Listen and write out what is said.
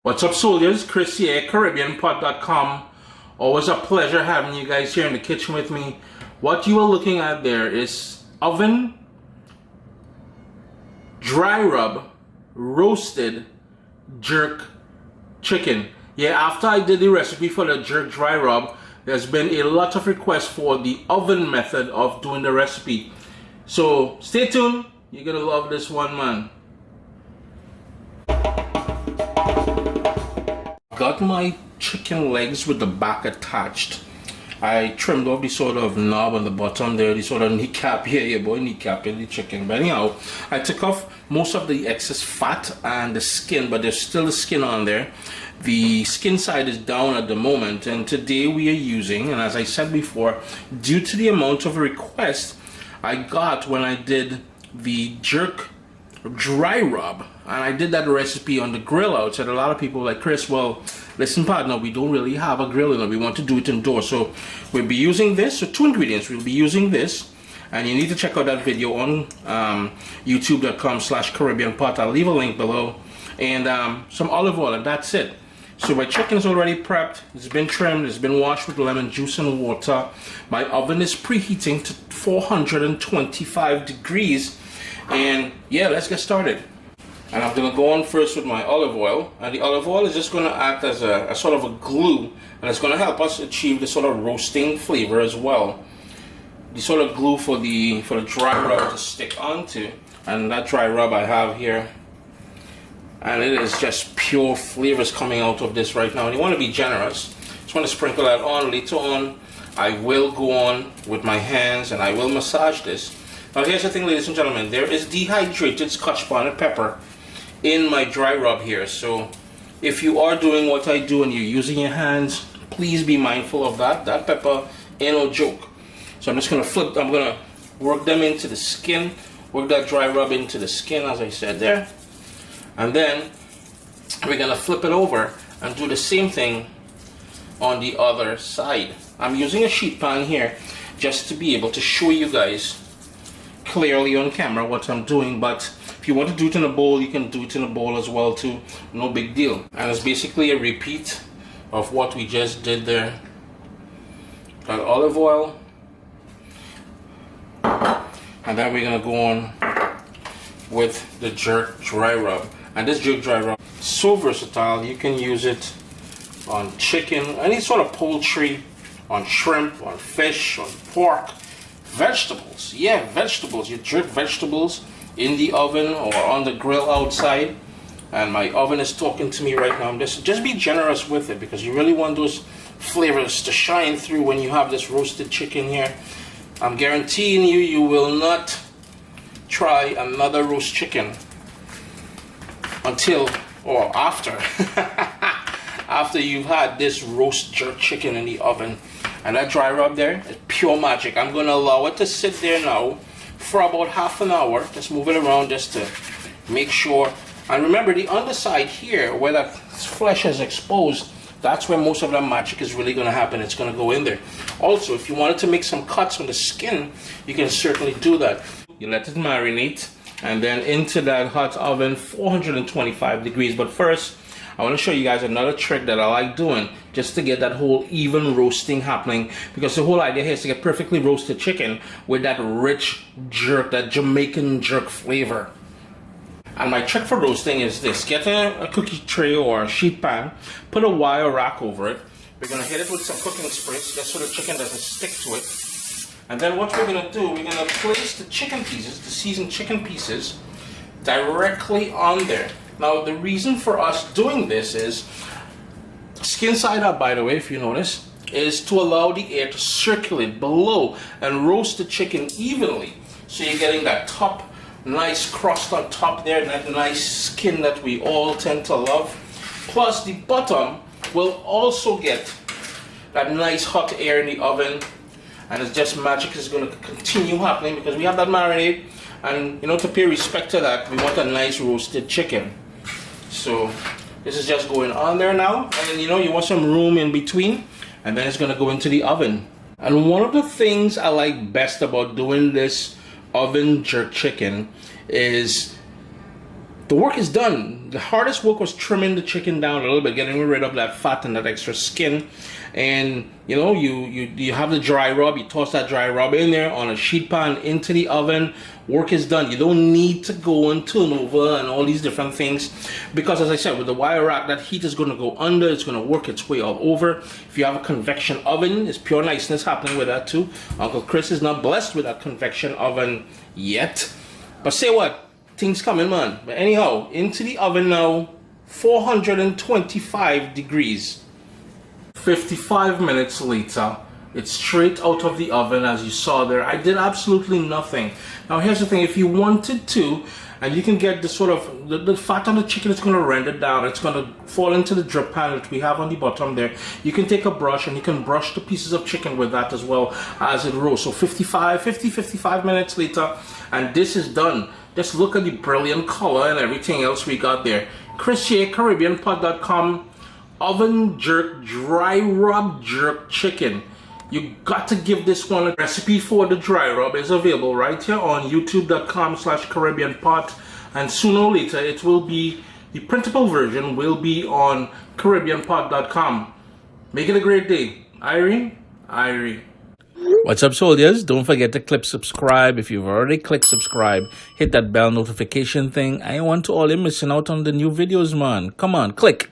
What's up, soldiers? Chris here, CaribbeanPot.com. Always a pleasure having you guys here in the kitchen with me. What you are looking at there is oven dry rub roasted jerk chicken. Yeah, after I did the recipe for the jerk dry rub, there's been a lot of requests for the oven method of doing the recipe. So stay tuned. You're gonna love this one, man. Got my chicken legs with the back attached. I trimmed off the sort of knob on the bottom there, the sort of kneecap here, yeah boy, kneecap in the chicken. But anyhow, I took off most of the excess fat and the skin, but there's still the skin on there. The skin side is down at the moment, and today we are using, and as I said before, due to the amount of requests I got when I did the jerk dry rub, and I did that recipe on the grill outside, a lot of people were like, Chris, well, listen partner, we don't really have a grill, we want to do it indoors. So we'll be using this. So two ingredients, we'll be using this, and you need to check out that video on youtube.com/CaribbeanPot. I'll leave a link below, and some olive oil, and that's it. So my chicken is already prepped, it's been trimmed, it's been washed with lemon juice and water. My oven is preheating to 425 degrees, and yeah, let's get started. And I'm gonna go on first with my olive oil, and the olive oil is just gonna act as a sort of a glue, and it's gonna help us achieve the sort of roasting flavor as well. The sort of glue for the dry rub to stick onto, and that dry rub I have here, and it is just pure flavors coming out of this right now. And you want to be generous. Just want to sprinkle that on. Later on, I will go on with my hands and I will massage this. Now here's the thing, ladies and gentlemen, there is dehydrated Scotch bonnet pepper in my dry rub here. So if you are doing what I do and you're using your hands, please be mindful of that. That pepper ain't no joke. So I'm just gonna I'm gonna work them into the skin, work that dry rub into the skin as I said there. And then we're gonna flip it over and do the same thing on the other side. I'm using a sheet pan here just to be able to show you guys clearly on camera what I'm doing, but if you want to do it in a bowl, you can do it in a bowl as well too, no big deal. And it's basically a repeat of what we just did there. Got olive oil, and then we're gonna go on with the jerk dry rub. And this jerk dry rub is so versatile. You can use it on chicken, any sort of poultry, on shrimp, on fish, on pork, vegetables. Yeah, vegetables. You jerk vegetables in the oven or on the grill outside. And my oven is talking to me right now. Just be generous with it, because you really want those flavors to shine through when you have this roasted chicken here. I'm guaranteeing you, you will not try another roast chicken until or after after you've had this roast jerk chicken in the oven. And that dry rub there is pure magic. I'm going to allow it to sit there now for about half an hour. Just move it around just to make sure. And remember, the underside here where that flesh is exposed, that's where most of that magic is really going to happen. It's going to go in there. Also, if you wanted to make some cuts on the skin, you can certainly do that. You let it marinate, and then into that hot oven, 425 degrees. But first, I want to show you guys another trick that I like doing just to get that whole even roasting happening, because the whole idea here is to get perfectly roasted chicken with that rich jerk, that Jamaican jerk flavor. And my trick for roasting is this: get a cookie tray or a sheet pan, put a wire rack over it. We're going to hit it with some cooking spritz just so the chicken doesn't stick to it. And then what we're going to do, we're going to place the chicken pieces, the seasoned chicken pieces, directly on there. Now the reason for us doing this is, skin side up by the way, if you notice, is to allow the air to circulate below and roast the chicken evenly. So you're getting that top, nice crust on top there, that nice skin that we all tend to love. Plus the bottom will also get that nice hot air in the oven. And it's just magic is going to continue happening because we have that marinade, and you know, to pay respect to that, we want a nice roasted chicken. So this is just going on there now, and you know, you want some room in between, and then it's going to go into the oven. And one of the things I like best about doing this oven jerk chicken is the work is done. The hardest work was trimming the chicken down a little bit, getting rid of that fat and that extra skin. And you know, you have the dry rub, you toss that dry rub in there on a sheet pan into the oven. Work is done. You don't need to go and turn over and all these different things, because as I said, with the wire rack, that heat is going to go under, it's going to work its way all over. If you have a convection oven, it's pure niceness happening with that too. Uncle Chris is not blessed with that convection oven yet, but say what, things coming, man. But anyhow, into the oven now, 425 degrees. 55 minutes later, it's straight out of the oven, as you saw there. I did absolutely nothing. Now here's the thing, if you wanted to, and you can get the sort of, the fat on the chicken is going to render down, it's going to fall into the drip pan that we have on the bottom there. You can take a brush and you can brush the pieces of chicken with that as well as it roasts. So 55 minutes later, and this is done. Just look at the brilliant color and everything else we got there. Chris here, CaribbeanPot.com. Oven jerk dry rub jerk chicken. You got to give this one a recipe for the dry rub is available right here on youtube.com/CaribbeanPot, and sooner or later it will be, the printable version will be on CaribbeanPot.com. Make it a great day. Irene. What's up, soldiers? Don't forget to click subscribe. If you've already clicked subscribe, hit that bell notification thing. I want to all you missing out on the new videos, man. Come on, click.